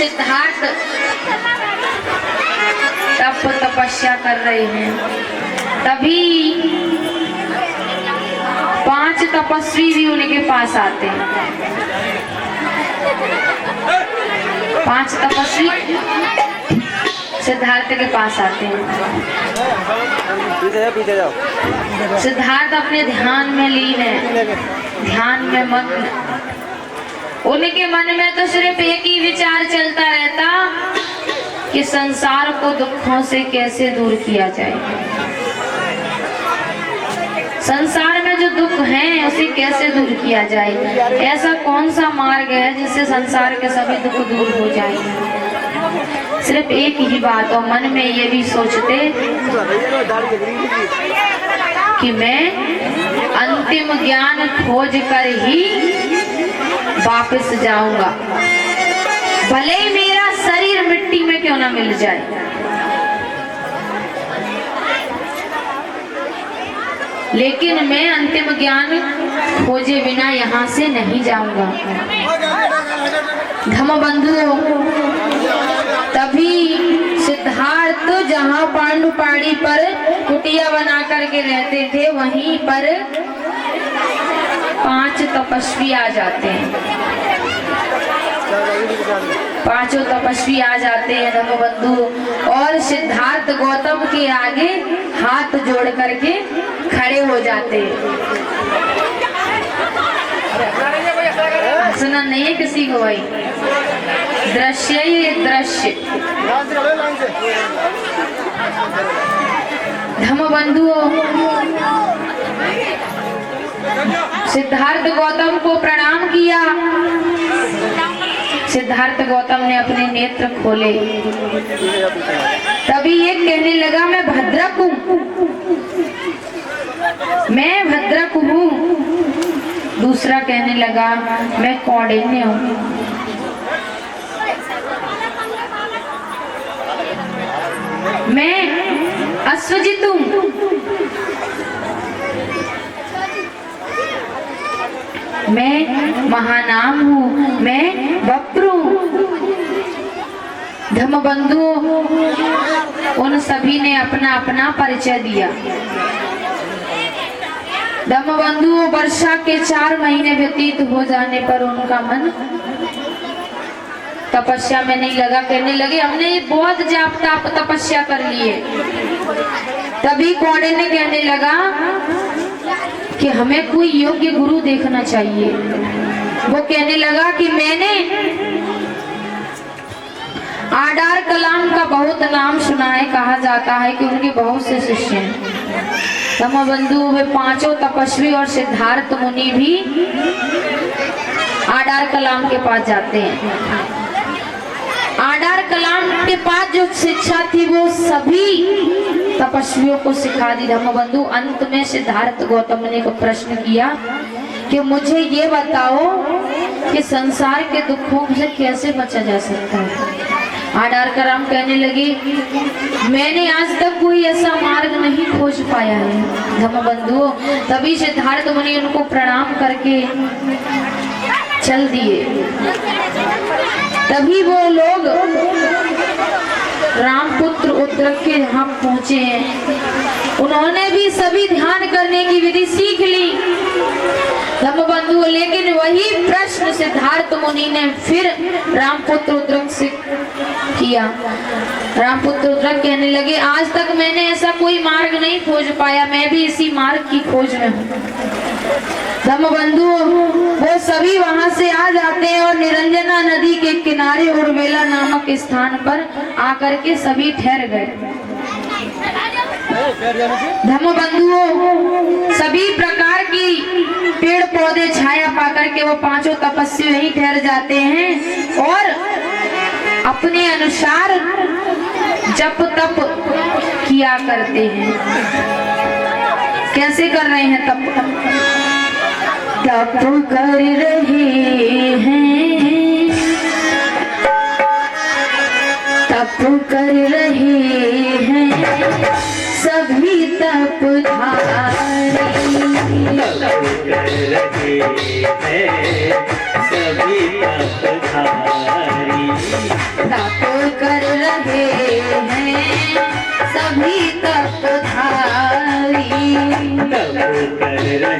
सिद्धार्थ तप तपस्या कर रहे हैं, तभी 5 तपस्वी भी उनके पास आते हैं। 5 तपस्वी सिद्धार्थ के पास आते हैं। सिद्धार्थ अपने ध्यान में लीन है, ध्यान में मग्न। उनके मन में तो सिर्फ एक ही विचार चलता रहता कि संसार को दुखों से कैसे दूर किया जाए, संसार में जो दुख हैं उसे कैसे दूर किया जाए। ऐसा कौन सा मार्ग है जिससे संसार के सभी दुख दूर हो जाए। सिर्फ एक ही बात, और मन में ये भी सोचते कि मैं अंतिम ज्ञान खोज कर ही वापस जाऊंगा, भले ही मेरा शरीर मिट्टी में क्यों ना मिल जाए। लेकिन मैं अंतिम ज्ञान खोजे बिना यहाँ से नहीं जाऊंगा। धम्मबंधुओं, तभी सिद्धार्थ जहाँ पांडु पहाड़ी पर कुटिया बना करके रहते थे, वहीं पर 5 तपस्वी आ जाते हैं। 5 तपस्वी आ जाते हैं धम्मबंधु, और सिद्धार्थ गौतम के आगे हाथ जोड़ करके खड़े हो जाते हैं। सुना नहीं है किसी को भाई? दृश्य ही दृश्य। धम्मबंधुओं, सिद्धार्थ गौतम को प्रणाम किया। सिद्धार्थ गौतम ने अपने नेत्र खोले, तभी एक कहने लगा, मैं भद्रक हूँ, मैं भद्रक हूँ। दूसरा कहने लगा, मैं कौंडिन्य हूँ। मैं अश्वजित हूँ। मैं महानाम हूँ, मैं वप्र हूँ। धम्मबंधुओं, उन सभी ने अपना अपना परिचय दिया। धम्मबंधुओं, वर्षा के 4 महीने व्यतीत हो जाने पर उनका मन तपस्या में नहीं लगा। कहने लगे, हमने ये बहुत जाप ताप तपस्या कर लिए। तभी कौड़े ने कहने लगा कि हमें कोई योग्य गुरु देखना चाहिए। वो कहने लगा कि मैंने आडार कलाम का बहुत नाम सुना है, कहा जाता है कि उनके बहुत से शिष्य हैं। धम्मबंधु, वे 5 तपस्वी और सिद्धार्थ मुनि भी आडार कलाम के पास जाते हैं। आडार कलाम के पास जो शिक्षा थी वो सभी तपस्वियों को सिखा दी। धम्मबंधु, अंत में सिद्धार्थ गौतम ने एक प्रश्न किया कि मुझे ये बताओ कि संसार के दुखों से कैसे बचा जा सकता है। आडार कलाम कहने लगे, मैंने आज तक कोई ऐसा मार्ग नहीं खोज पाया है। धम्मबंधुओं, तभी सिद्धार्थ मुनि उनको प्रणाम करके चल दिए। तभी वो लोग रामपुत्र उद्रक के यहाँ पहुंचे हैं। उन्होंने भी सभी ध्यान करने की विधि सीख ली। धम्मबंधु, लेकिन वही प्रश्न सिद्धार्थ मुनि ने फिर रामपुत्र उद्रक से किया। रामपुत्र उद्रक कहने लगे, आज तक मैंने ऐसा कोई मार्ग नहीं खोज पाया, मैं भी इसी मार्ग की खोज में हूँ। धम्मबंधु, वो सभी वहां से आ जाते हैं और निरंजना नदी के किनारे उर्वेला नामक स्थान पर आकर के सभी ठहर गए। धम्मबंधुओं, सभी प्रकार की पेड़ पौधे छाया पाकर के वो 5 तपस्वी यहीं ठहर जाते हैं और अपने अनुसार जप तप किया करते हैं। कैसे कर रहे हैं तप? तप कर रहे हैं, तप कर रहे हैं सभी तपधारी। तप कर रहे हैं सभी तपधारी।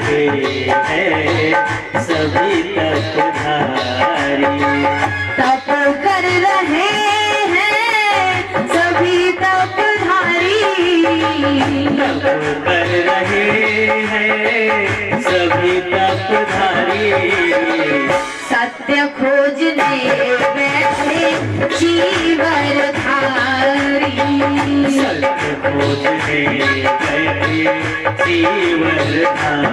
रहे हैं सभी तपधारी। तप कर रहे हैं सभी तपधारी। तप कर रहे हैं सभी तपधारी। सत्य खोजने बैठे जीवन धारी। सत्य खोजने बैठे जीवन धारी।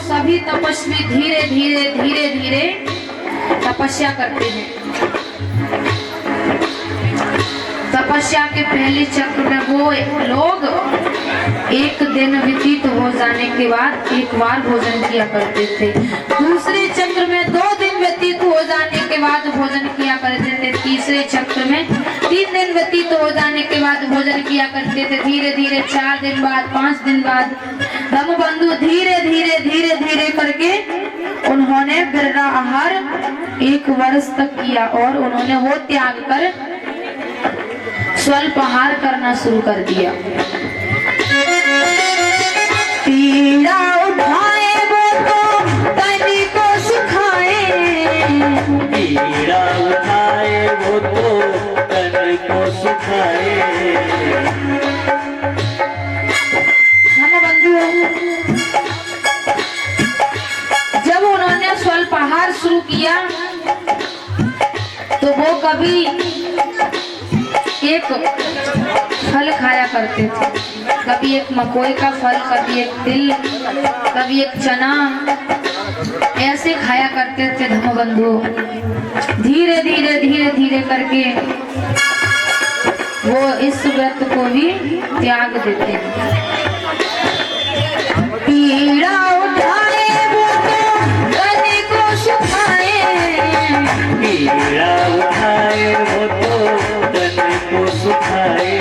सभी तपस्वी धीरे धीरे धीरे धीरे तपस्या करते हैं। तपस्या के पहले चक्र में वो लोग एक दिन व्यतीत हो जाने के बाद एक बार भोजन किया करते थे। दूसरे चक्र में 2 दिन व्यतीत हो जाने के बाद भोजन किया करते थे। तीसरे चक्र में 3 दिन व्यतीत हो जाने के बाद भोजन किया करते थे। धीरे धीरे 4 दिन बाद, 5 दिन बाद धम्मबंधु धीरे धीरे धीरे धीरे करके उन्होंने बिरला आहार 1 वर्ष तक किया और उन्होंने वो त्याग कर स्वल्प आहार करना शुरू कर दिया। पीड़ा उठाए वो तो तन को सुखाए। पीड़ा उठाए वो तो तन को सुखाए। जब उन्होंने स्वल्प आहार शुरू किया तो वो कभी एक फल खाया करते थे, कभी एक मकोई का फल, कभी एक तिल, कभी एक चना, ऐसे खाया करते थे धम्मबंधु। धीरे धीरे धीरे धीरे करके वो इस व्रत को भी त्याग देते हैं। पीड़ा उठाए वो तो तन को सुखाए। पीड़ा उठाए वो तो तन को सुखाए।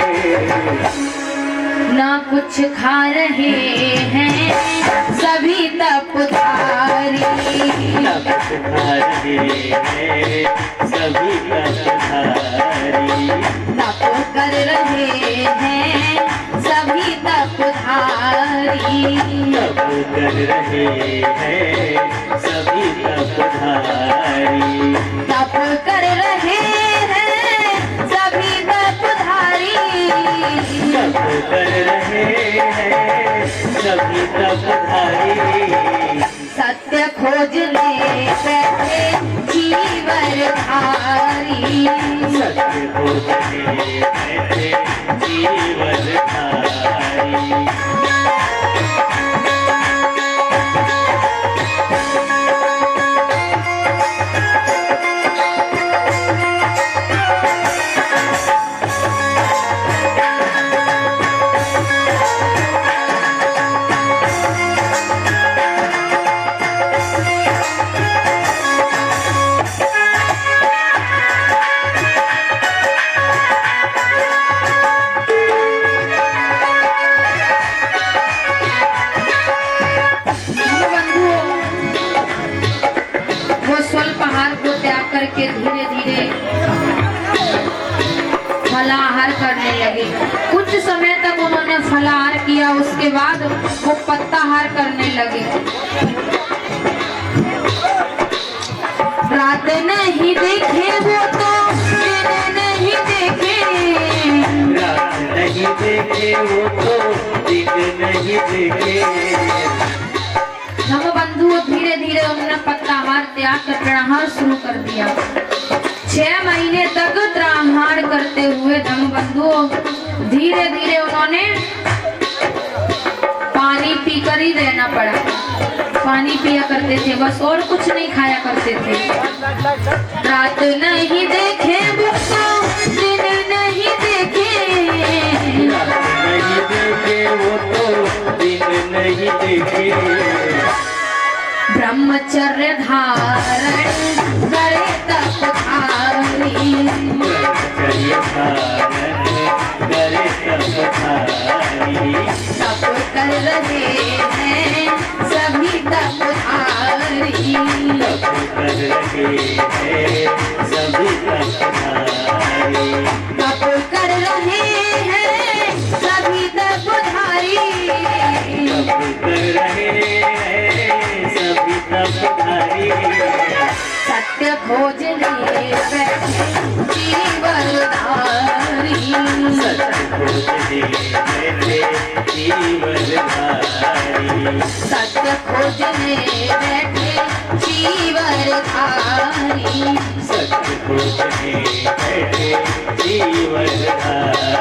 ना कुछ खा रहे हैं सभी तपधारी। तप खा रहे हैं सभी तपधारी। तप कर रहे हैं सभी तपधारी। तप कर रहे हैं सभी तपधारी। तप कर रहे हैं सभी तपधारी। तप कर रहे हैं सभी तपधारी। सत्य खोजने बैठे जीवन धारी। सत्य खोजने बैठे जीवन धारी। करके धीरे धीरे फलाहार करने लगे। कुछ समय तक उन्होंने फलाहार किया, उसके बाद वो पत्ताहार करने लगे। रात नहीं देखे वो तो दिन नहीं देखे। रात नहीं देखे वो तो दिन नहीं देखे। धम्मबंधु धीरे धीरे उन्होंने पत्ताहार त्याग कर त्राहार शुरू कर दिया। 6 महीने तक त्राहार करते हुए धम्मबंधु धीरे धीरे उन्होंने पानी पीकर ही रहना पड़ा। पानी पिया करते थे बस, और कुछ नहीं खाया करते थे। रात नहीं देखे वो तो दिन नहीं देखे। ब्रह्मचर्य धारण करे तपधारी। ब्रह्मचर्य धारण करे तपधारी। तप कर रहे हैं सभी तपधारी। तप कर रहे हैं सभी तपधारी। तप कर रहे हैं सभी तपधारी। तप कर रहे हैं सभी तपधारी। सत्य खोजने बैठे जीवनधारी। सत्य खोजने बैठे जीवनधारी। सत्य खोजने बैठे जीवनधारी। सत्य खोजने बैठे जीवनधारी।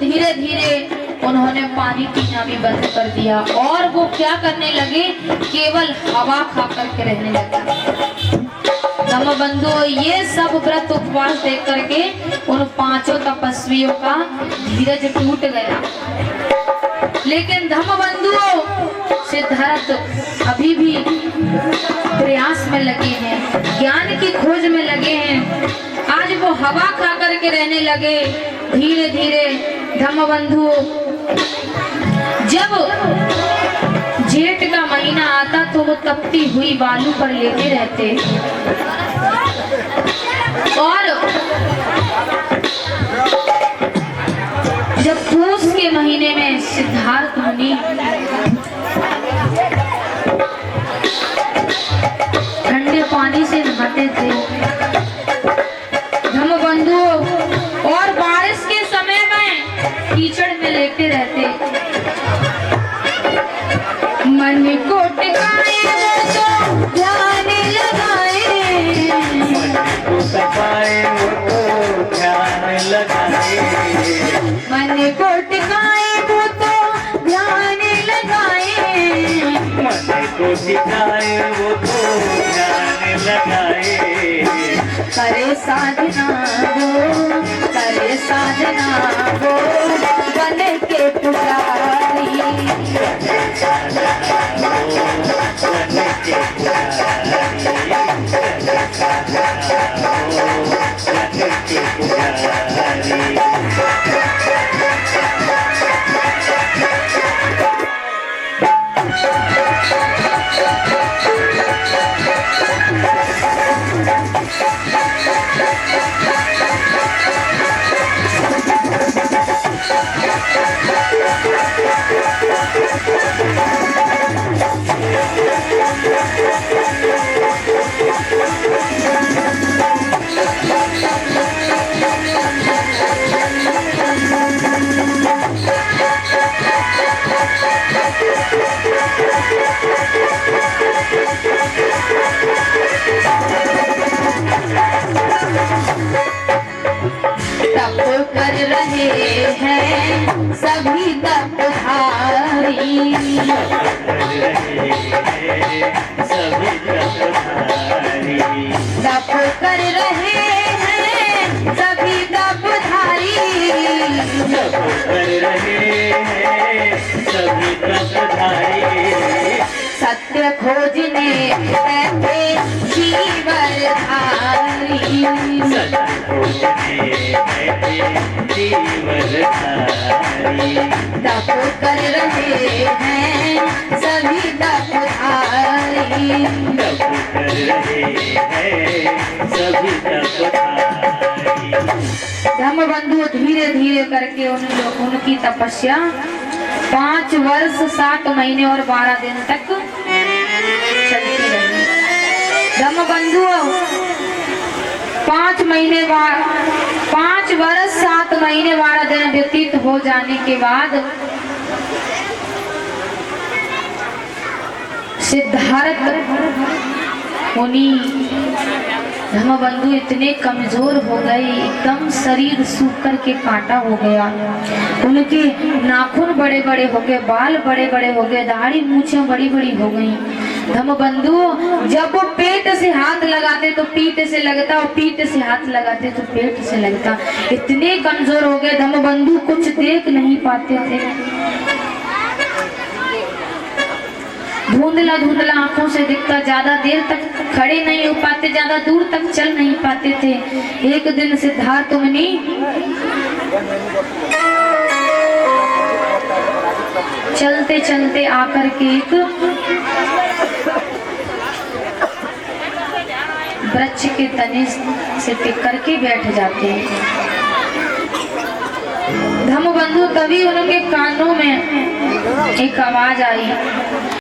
धीरे धीरे उन्होंने पानी पीना भी बंद कर दिया और वो क्या करने लगे, केवल हवा खा करके रहने लगे। धम्मबंधु ये सब व्रत उपवास देख करके उन पांचों तपस्वियों का धीरज टूट गया। लेकिन धम्मबंधु सिद्धार्थ अभी भी प्रयास में लगे हैं, ज्ञान की खोज में लगे हैं। आज वो हवा खा करके रहने लगे। धीरे धीरे धम्मबंधु जब जेठ का महीना आता तो वो तपती हुई बालू पर लेटे रहते और जब पूस के महीने में सिद्धार्थ मुनि ठंडे पानी से नहाते थे धम्मबंधु, और बारिश के समय में कीचड़ में लेटे रहते। मन को टिकाए वो तो ध्यान लगाए। मन को सफाए वो तो ध्यान लगाए। मन को टिकाए वो तो ध्यान लगाए। मन को सिखाए वो तो ध्यान लगाए। करे साधना वो बन के पुजारी। करे साधना वो बन के पुजारी। करे साधना वो बन के पुजारी। तप कर रहे हैं सभी तपधारी। तप कर रहे हैं सभी तपधारी। सत्य खोजने बैठे जीवनधारी। सत्य खोजने बैठे जीवनधारी। तप कर रहे हैं सभी तपधारी। तप कर रहे हैं सभी तपधारी। धम्मबंधु धीरे धीरे करके उनकी तपस्या 5 वर्ष 7 महीने और 12 दिन तक चलती रही। धम्मबंधु 5 वर्ष 7 महीने 12 दिन व्यतीत हो जाने के बाद सिद्धार्थ मुनि धम्मबंधु इतने कमजोर हो गए, एकदम शरीर सूख कर के कांटा हो गया। उनके नाखून बड़े बड़े हो गए, बाल बड़े बड़े हो गए, दाढ़ी मूछें बड़ी बड़ी हो गई। धम्मबंधु जब वो पेट से हाथ लगाते तो पीठ से लगता, और पीठ से हाथ लगाते तो पेट से लगता। इतने कमजोर हो गए धम्मबंधु, कुछ देख नहीं पाते थे। धुंधला धुंधला आंखों से दिखता, ज्यादा देर तक खड़े नहीं हो पाते, ज्यादा दूर तक चल नहीं पाते थे। एक दिन सिद्धार्थ मुनि चलते चलते आकर के एक वृक्ष के तने से टिक करके बैठ जाते हैं। धम्मबंधु तभी उनके कानों में एक आवाज आई,